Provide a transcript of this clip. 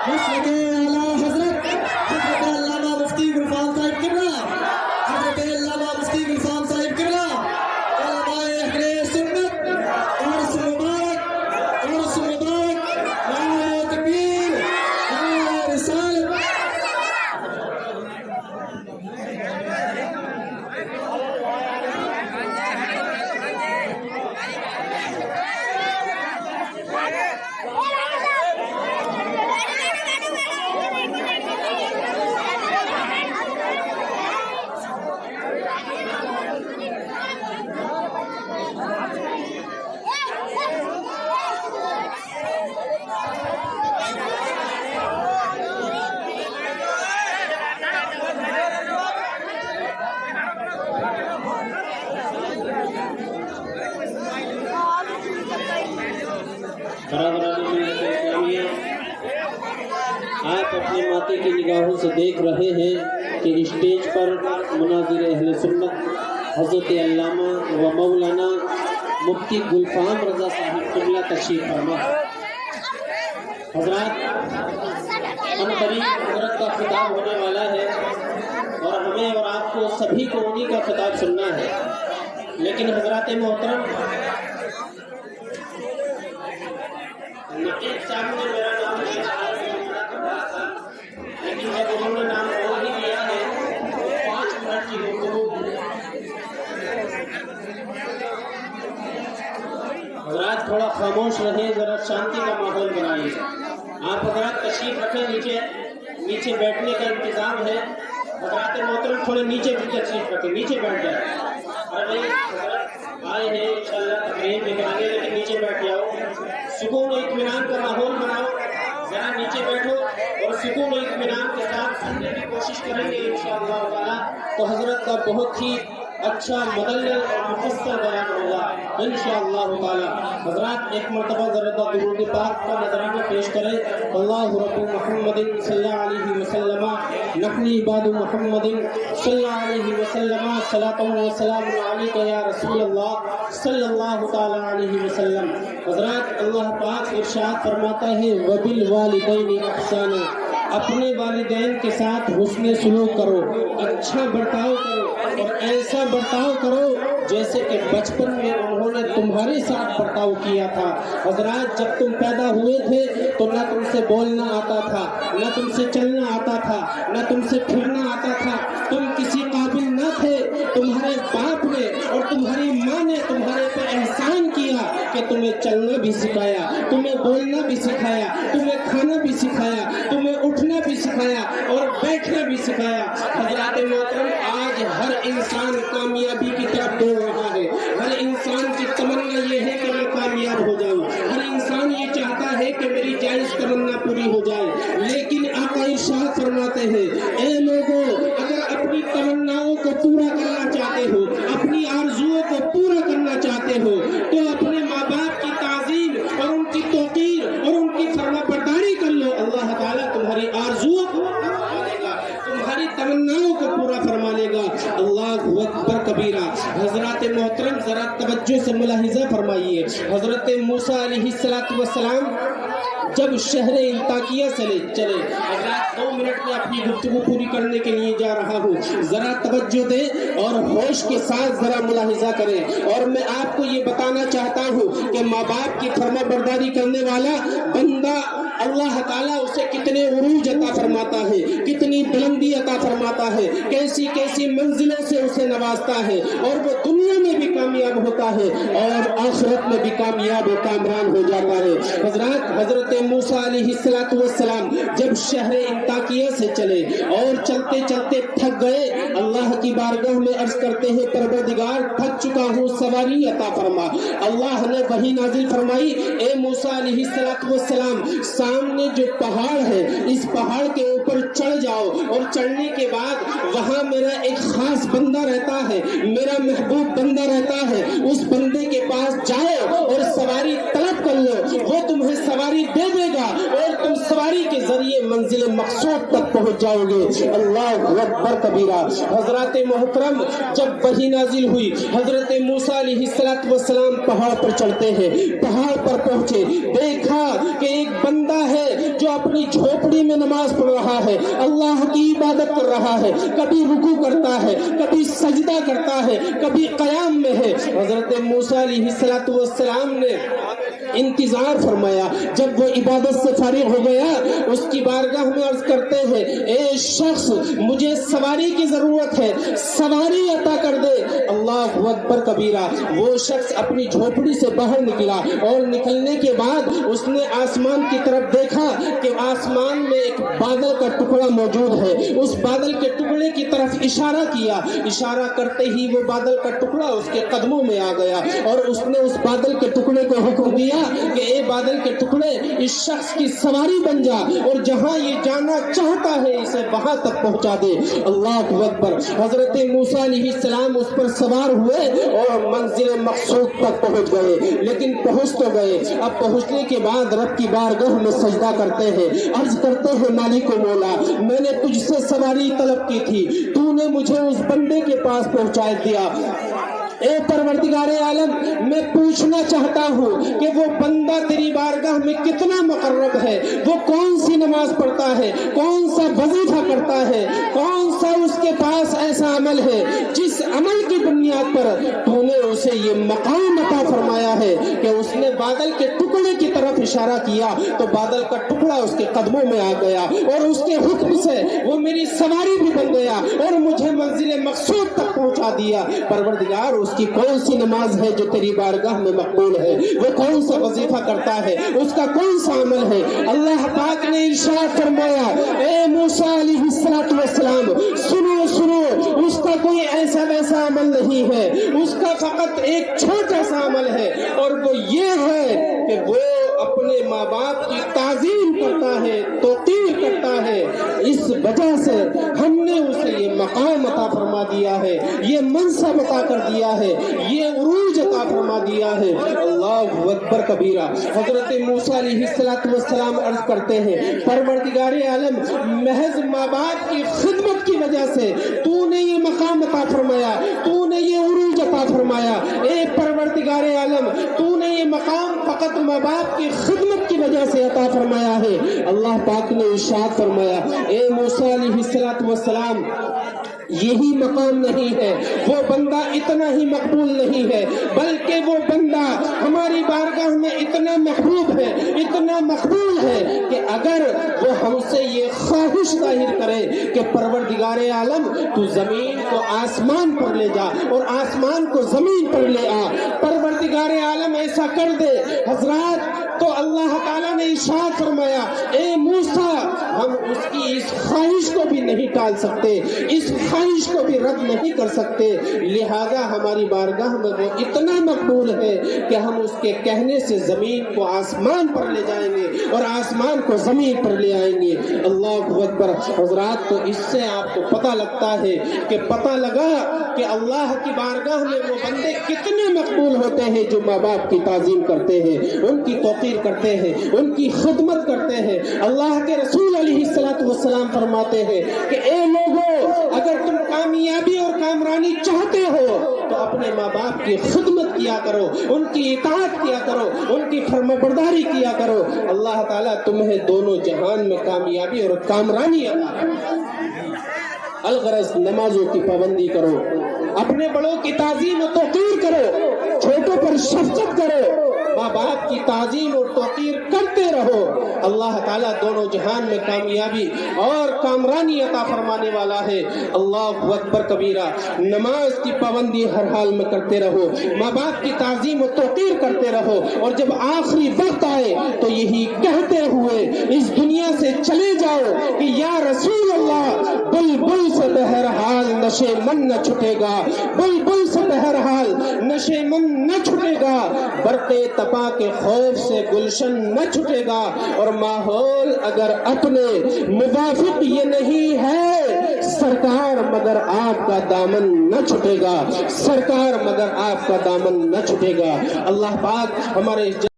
مسند اعلیٰ حضرت حضرت علامہ مفتی گلفام صاحب قبلہ، حضرت علامہ مفتی گلفام صاحب قبلہ، علماء اہل سنت، عرس مبارک، عرس مبارک، نعرہ تکبیر، نعرہ رسالت۔ آپ اپنے ماتے کی نگاہوں سے دیکھ رہے ہیں کہ اسٹیج پر مناظر اہل سنت حضرت علامہ و مولانا مفتی گلفام رضا صاحب قبلہ تشریف فرما۔ حضرات، ہم قریب حضرت کا خطاب ہونے والا ہے اور ہمیں اور آپ کو سبھی کو انہی کا خطاب سننا ہے، لیکن حضرات محترم، نقیب صاحب نے میرا نام لیکن جب انہوں نے نام بول ہی لیا ہے 5 منٹ کی گفتگو۔ حضرات تھوڑا خاموش رہیں، ذرا شانتی کا ماحول بنائیے۔ آپ حضرات تشریف رکھیں، نیچے بیٹھنے کا انتظام ہے۔ حضرات محترم تھوڑے نیچے بھی تشریف رکھیں، نیچے بیٹھ جائیں۔ ارے حضرات آئے ہیں انشاءاللہ تقریر بھی کریں گے، لیکن نیچے بیٹھ جاؤ، سکون و اطمینان کا ماحول بناؤ، ذرا نیچے بیٹھو اور سکون و اطمینان کے ساتھ سننے کی کوشش کریں گے انشاءاللہ تعالیٰ تو حضرت کا بہت ہی اچھا مدلل اور مفصل بیان ہوگا انشاءاللہ تعالیٰ۔ حضرات ایک مرتبہ ذرا درود پاک کا نذرانہ پیش کریں۔ اللہ رب محمد صلی اللہ علیہ وسلم، نحن عباد محمد صلی اللہ علیہ وسلم، صلاۃ و سلام علیک یا رسول اللہ صلی اللہ تعالیٰ علیہ وسلم۔ حضرات اللہ پاک ارشاد فرماتا ہے وبالوالدین احسانا، اپنے والدین کے ساتھ حسن سلوک کرو، اچھا برتاؤ کرو اور ایسا برتاؤ کرو جیسے کہ بچپن میں انہوں نے تمہارے ساتھ برتاؤ کیا تھا۔ حضرات جب تم پیدا ہوئے تھے تو نہ تم سے بولنا آتا تھا، نہ تم سے چلنا آتا تھا، نہ تم سے پھرنا آتا تھا، تم کسی قابل نہ تھے۔ تمہارے باپ نے اور تمہاری ماں نے تمہارے پہ احسان کیا کہ تمہیں چلنا بھی سکھایا، تمہیں بولنا بھی سکھایا، تمہیں کھانا بھی سکھایا، تمہیں اٹھنا بھی سکھایا اور بیٹھنا بھی سکھایا۔ حضرات محترم آج ہر انسان کامیابی کی طرف دوڑ رہا ہے، ہر انسان کی تمنا یہ ہے کہ میں کامیاب ہو جاؤں، ہر انسان یہ چاہتا ہے کہ میری جائز تمنا پوری ہو جائے، لیکن آقا ارشاد فرماتے ہیں اے لوگوں، اگر اپنی تمناؤں کو پورا کرنا چاہتے ہو، اپنی آرزوؤں کو پورا کرنا چاہتے ہو تو اپنے ماں باپ کی تعظیم اور ان کی توقیر اور ان کی فرما برداری کر لو۔ اللہ تعالیٰ تمہاری آرزوؤں کو فرما لے گا، تمہاری تمناؤں کو پورا فرما لے گا۔ اللہ اکبر کبیرہ۔ حضرات محترم ذرا توجہ سے ملاحظہ فرمائیے، حضرت موسیٰ علیہ السلام جب شہر انطاکیہ سے چلے، حضرات 2 منٹ میں اپنی گفتگو پوری کرنے کے لیے جا رہا ہوں، ذرا توجہ دیں اور ہوش کے ساتھ ذرا ملاحظہ کریں۔ اور میں آپ کو یہ بتانا چاہتا ہوں کہ ماں باپ کی فرما برداری کرنے والا بندہ اللہ تعالیٰ اسے کتنے عروج عطا فرماتا ہے، کتنی بلندی عطا فرماتا ہے، کیسی کیسی منزلوں سے اسے نوازتا ہے، اور وہ دنیا میں بھی کامیاب ہوتا ہے اور آخرت میں بھی کامیاب و کامران ہو جاتا ہے۔ حضرت موسیٰ علیہ السلام جب شہر انطاکیہ سے چلے اور چلتے چلتے تھک گئے، اللہ کی بارگاہ میں عرض کرتے ہیں پروردگار تھک چکا ہوں، سواری عطا فرما۔ اللہ نے وحی نازل فرمائی اے موسیٰ علیہ السلام سامنے جو پہاڑ ہے اس پہاڑ کے اوپر چڑھ جاؤ، اور چڑھنے کے بعد وہاں میرا ایک خاص بندہ رہتا ہے، میرا محبوب بندہ رہتا کہتا ہے اس بندے کے پاس جاؤ اور سواری طلب کر لو، وہ تمہیں سواری دے دے گا اور تم سواری کے ذریعے منزل مقصود تک پہنچ جاؤ گے۔ اللہ اکبر کبیرہ۔ حضرات محترم، جب وحی نازل ہوئی حضرت موسیٰ علیہ السلام پہاڑ پر چڑھتے ہیں، پہاڑ پر پہنچے، دیکھا کہ ایک بندہ ہے جو اپنی جھوپڑی میں نماز پڑھ رہا ہے، اللہ کی عبادت کر رہا ہے، کبھی رکوع کرتا ہے، کبھی سجدہ کرتا ہے، کبھی قیام میں ہے۔ حضرت موسیٰ علیہ السلام نے انتظار فرمایا، جب وہ عبادت سے فارغ ہو گیا اس کی بارگاہ میں عرض کرتے ہیں اے شخص مجھے سواری کی ضرورت ہے، سواری عطا کر دے۔ اللہ اکبر کبیرہ۔ وہ شخص اپنی جھوپڑی سے باہر نکلا اور نکلنے کے بعد اس نے آسمان کی طرف دیکھا کہ آسمان میں ایک بادل کا ٹکڑا موجود ہے، اس بادل کے ٹکڑے کی طرف اشارہ کیا، اشارہ کرتے ہی وہ بادل کا ٹکڑا اس کے قدموں میں آ گیا اور اس نے اس بادل کے ٹکڑے کو حکم دیا کہ اے بادل کے ٹکڑے اس شخص کی سواری بن جا اور جہاں یہ جانا چاہتا ہے اسے وہاں تک پہنچا دے۔ اللہ اکبر۔ حضرت موسیٰ علیہ السلام اس پر سوار ہوئے اور منزل مقصود تک پہنچ گئے، لیکن پہنچ تو گئے، اب پہنچنے کے بعد رب کی بارگاہ میں سجدہ کرتے ہیں، عرض کرتے ہیں مالک و مولا میں نے تجھ سے سواری طلب کی تھی، تو نے مجھے اس بندے کے پاس پہنچا دیا۔ اے پروردگار عالم میں پوچھنا چاہتا ہوں کہ وہ بندہ تیری بارگاہ میں کتنا مقرب ہے، وہ کون سی نماز پڑھتا ہے، کون سا وظیفہ کرتا ہے، کون سا اس کے پاس ایسا عمل ہے جس عمل کی بنیاد پر تو نے اسے یہ مقام عطا فرمایا ہے کہ اس نے بادل کے ٹکڑے کی طرف اشارہ کیا تو بادل کا ٹکڑا اس کے قدموں میں آ گیا اور اس کے حکم سے وہ میری سواری بھی بن گیا اور مجھے منزل مقصود تک پہنچا دیا۔ پروردگار اس کی کون سی نماز ہے جو تیری بارگاہ میں مقبول ہے، وہ کون سا وظیفہ کرتا ہے، اس کا کون سا عمل ہے؟ اللہ پاک نے ارشاد فرمایا اے موسیٰ علیہ السلام سنو سنو، اس کا کوئی ایسا ویسا عمل نہیں ہے، اس کا فقط ایک چھوٹا سا عمل ہے اور وہ یہ ہے کہ وہ اپنے ماں باپ کی تعظیم کرتا ہے، توقیر کرتا ہے، اس وجہ سے ہم نے اسے یہ مقام عطا فرما دیا ہے، یہ منصب عطا کر دیا ہے، یہ عروج عطا فرما دیا ہے۔ اللہ اکبر کبیرہ۔ حضرت موسیٰ علیہ السلام عرض کرتے ہیں پروردگار عالم محض ماں باپ کی خدمت کی وجہ سے تو نے یہ مقام عطا فرمایا، تو نے یہ عروج عطا فرمایا۔ اے پروردگار عالم تو نے یہ مقام فقط ماں باپ کی خدمت کی وجہ سے عطا فرمایا ہے۔ اللہ پاک نے ارشاد فرمایا اے موسیٰ علیہ السلام یہی مقام نہیں ہے، وہ بندہ اتنا ہی مقبول نہیں ہے بلکہ وہ بندہ ہماری بارگاہ میں اتنا محبوب ہے، اتنا مقبول ہے کہ اگر وہ ہم سے یہ خواہش ظاہر کرے کہ پروردگار عالم تو زمین کو آسمان پر لے جا اور آسمان کو زمین پر لے آ، پروردگار عالم ایسا کر دے حضرات، تو اللہ تعالیٰ نے ارشاد فرمایا اے موسیٰ ہم اس کی اس خواہش کو بھی نہیں ٹال سکتے، اس خواہش کو بھی رد نہیں کر سکتے، لہذا ہماری بارگاہ میں وہ اتنا مقبول ہے کہ ہم اس کے کہنے سے زمین کو آسمان پر لے جائیں گے اور آسمان کو زمین پر لے آئیں گے۔ اللہ اکبر۔ حضرات تو اس سے آپ کو پتہ لگتا ہے کہ پتہ لگا کہ اللہ کی بارگاہ میں وہ بندے کتنے مقبول ہوتے ہیں جو ماں باپ کی تعظیم کرتے ہیں، ان کی توقیر کرتے ہیں، ان کی خدمت کرتے ہیں۔ اللہ کے رسول علیہ السلام فرماتے ہیں کہ اے لوگو اگر تم کامیابی اور کامرانی چاہتے ہو تو اپنے ماں باپ کی خدمت کیا کرو، ان کی اطاعت کیا کرو، ان کی فرمانبرداری کیا کرو، اللہ تعالیٰ تمہیں دونوں جہان میں کامیابی اور کامرانی عطا کرے۔ الغرض نمازوں کی پابندی کرو، اپنے بڑوں کی تعظیم و توقیر کرو، چھوٹوں پر شفقت کرو، ماں باپ کی تعظیم اور توقیر کرتے رہو، اللہ تعالیٰ دونوں جہان میں کامیابی اور کامرانی عطا فرمانے والا ہے۔ اللہ اکبر کبیرہ۔ نماز کی پابندی ہر حال میں کرتے رہو، ماں باپ کی تعظیم و توقیر کرتے رہو، اور جب آخری وقت آئے تو یہی کہتے ہوئے اس دنیا سے چلے جاؤ کہ یا رسول اللہ بلبل سے بہرحال نشے من نہ چھٹے گا، بلبل سے بہرحال نشے من نہ چھٹے گا، برقے پاک کے خوف سے گلشن نہ چھٹے گا، اور ماحول اگر اپنے موافق یہ نہیں ہے سرکار مگر آپ کا دامن نہ چھٹے گا، سرکار مگر آپ کا دامن نہ چھٹے گا۔ اللہ پاک ہمارے